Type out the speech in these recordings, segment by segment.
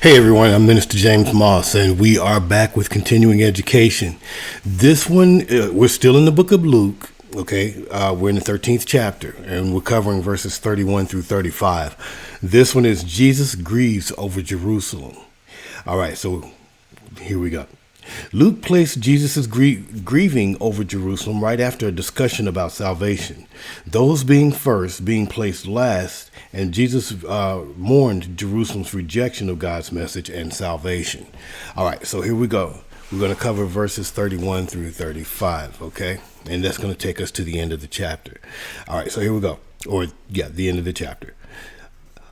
Hey everyone, I'm Minister James Moss, and we are back with continuing education. This one, we're still in the book of Luke, okay? We're in the 13th chapter, and we're covering verses 31 through 35. This one is Jesus grieves over Jerusalem. All right, so here we go. Luke placed Jesus' grieving over Jerusalem right after a discussion about salvation. Those being first, being placed last, and Jesus mourned Jerusalem's rejection of God's message and salvation. All right, so here we go. We're going to cover verses 31 through 35, okay? And that's going to take us to the end of the chapter. All right, so here we go. The end of the chapter.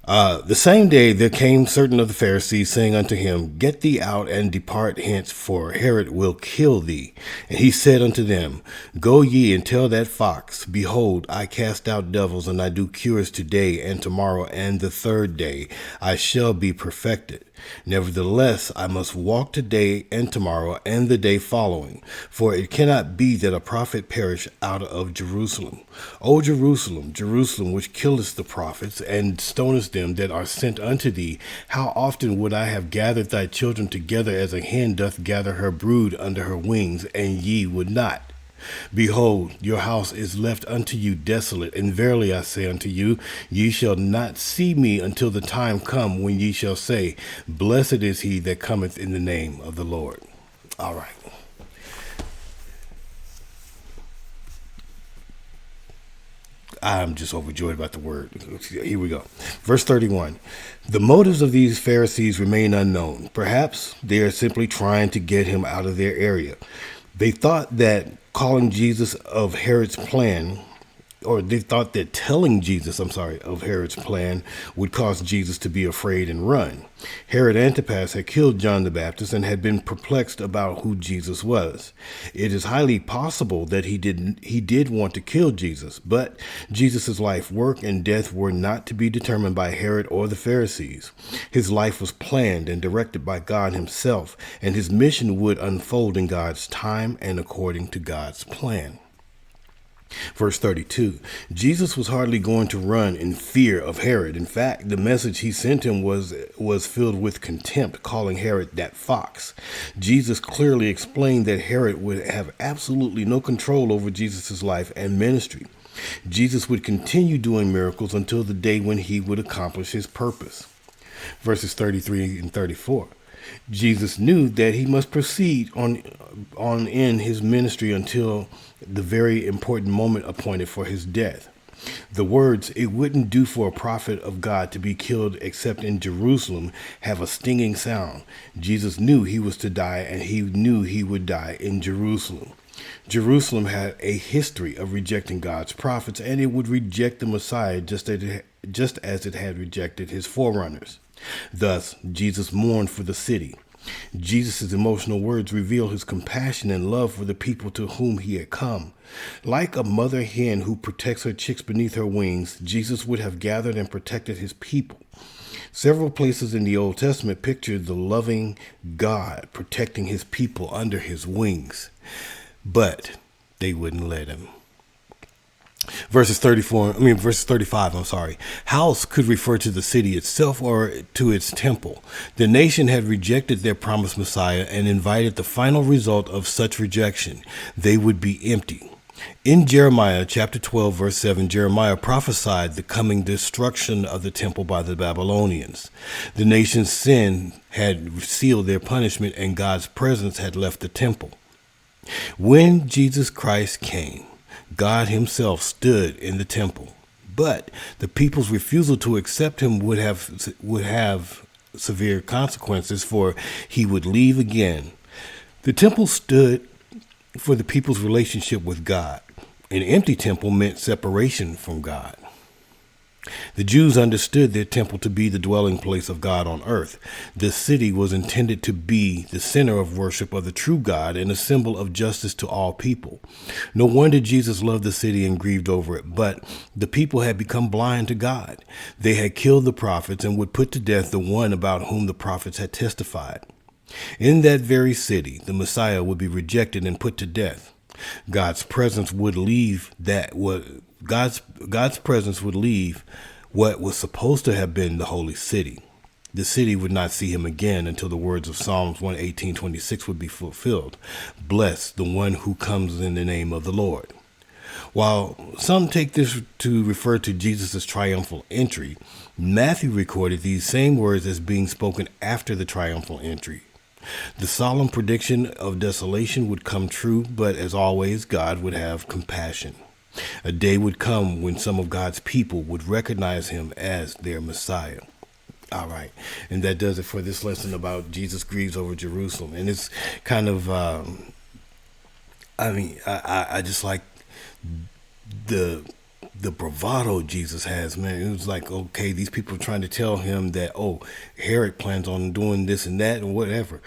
The same day there came certain of the Pharisees, saying unto him, Get thee out and depart hence, for Herod will kill thee. And he said unto them, Go ye and tell that fox, Behold, I cast out devils, and I do cures today and tomorrow, and the third day I shall be perfected. Nevertheless, I must walk today and tomorrow and the day following, for it cannot be that a prophet perish out of Jerusalem. O Jerusalem, Jerusalem, which killest the prophets and stonest them that are sent unto thee, how often would I have gathered thy children together as a hen doth gather her brood under her wings, and ye would not. Behold, your house is left unto you desolate, and verily I say unto you, ye shall not see me until the time come when ye shall say, Blessed is he that cometh in the name of the Lord. All right. I'm just overjoyed about the word. Here we go. Verse 31. The motives of these Pharisees remain unknown. Perhaps they are simply trying to get him out of their area. They thought that calling Jesus of Herod's plan, or they thought that telling Jesus, of Herod's plan would cause Jesus to be afraid and run. Herod Antipas had killed John the Baptist and had been perplexed about who Jesus was. It is highly possible that he did want to kill Jesus, but Jesus' life, work, and death were not to be determined by Herod or the Pharisees. His life was planned and directed by God himself, and his mission would unfold in God's time and according to God's plan. Verse 32, Jesus was hardly going to run in fear of Herod. In fact, the message he sent him was filled with contempt, calling Herod that fox. Jesus clearly explained that Herod would have absolutely no control over Jesus' life and ministry. Jesus would continue doing miracles until the day when he would accomplish his purpose. Verses 33 and 34. Jesus knew that he must proceed on in his ministry until the very important moment appointed for his death. The words, "It wouldn't do for a prophet of God to be killed except in Jerusalem," have a stinging sound. Jesus knew he was to die, and he knew he would die in Jerusalem. Jerusalem had a history of rejecting God's prophets, and it would reject the Messiah just as it had rejected his forerunners. Thus, Jesus mourned for the city. Jesus' emotional words reveal his compassion and love for the people to whom he had come. Like a mother hen who protects her chicks beneath her wings, Jesus would have gathered and protected his people. Several places in the Old Testament picture the loving God protecting his people under his wings, but they wouldn't let him. Verses 35, House could refer to the city itself or to its temple. The nation had rejected their promised Messiah and invited the final result of such rejection. They would be empty. In Jeremiah chapter 12, verse 7, Jeremiah prophesied the coming destruction of the temple by the Babylonians. The nation's sin had sealed their punishment, and God's presence had left the temple. When Jesus Christ came, God himself stood in the temple, but the people's refusal to accept him would have severe consequences, for he would leave again. The temple stood for the people's relationship with God. An empty temple meant separation from God. The Jews understood their temple to be the dwelling place of God on earth. The city was intended to be the center of worship of the true God and a symbol of justice to all people. No wonder Jesus loved the city and grieved over it, but the people had become blind to God. They had killed the prophets and would put to death the one about whom the prophets had testified. In that very city, the Messiah would be rejected and put to death. God's presence would leave what was supposed to have been the holy city. The city would not see him again until the words of Psalms 118:26 would be fulfilled. Bless the one who comes in the name of the Lord. While some take this to refer to Jesus' triumphal entry, Matthew recorded these same words as being spoken after the triumphal entry. The solemn prediction of desolation would come true, but as always, God would have compassion. A day would come when some of God's people would recognize him as their Messiah. All right. And that does it for this lesson about Jesus grieves over Jerusalem. And it's kind of, I just like the bravado Jesus has, man. It was like, okay, these people are trying to tell him that, oh, Herod plans on doing this and that and whatever,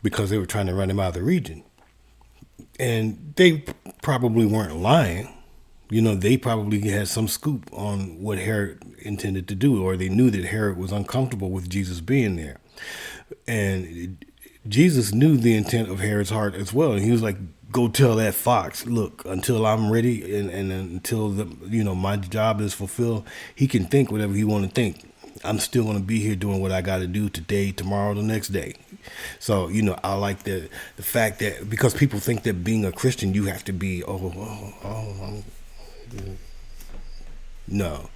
because they were trying to run him out of the region. And they probably weren't lying. They probably had some scoop on what Herod intended to do, or they knew that Herod was uncomfortable with Jesus being there. And Jesus knew the intent of Herod's heart as well. And he was like, go tell that fox, look, until I'm ready and until my job is fulfilled, he can think whatever he want to think. I'm still going to be here doing what I got to do today, tomorrow, the next day. So, I like the fact that, because people think that being a Christian, you have to be, no.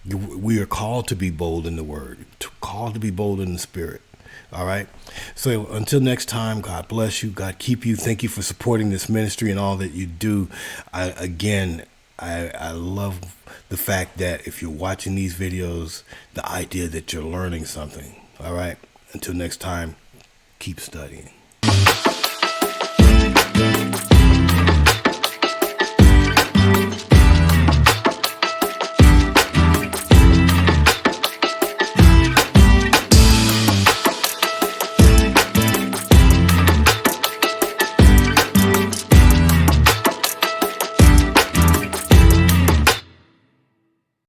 We are called to be bold in the word, called to be bold in the spirit. All right. So until next time, God bless you. God keep you. Thank you for supporting this ministry and all that you do. I love the fact that if you're watching these videos, the idea that you're learning something. All right. Until next time, keep studying.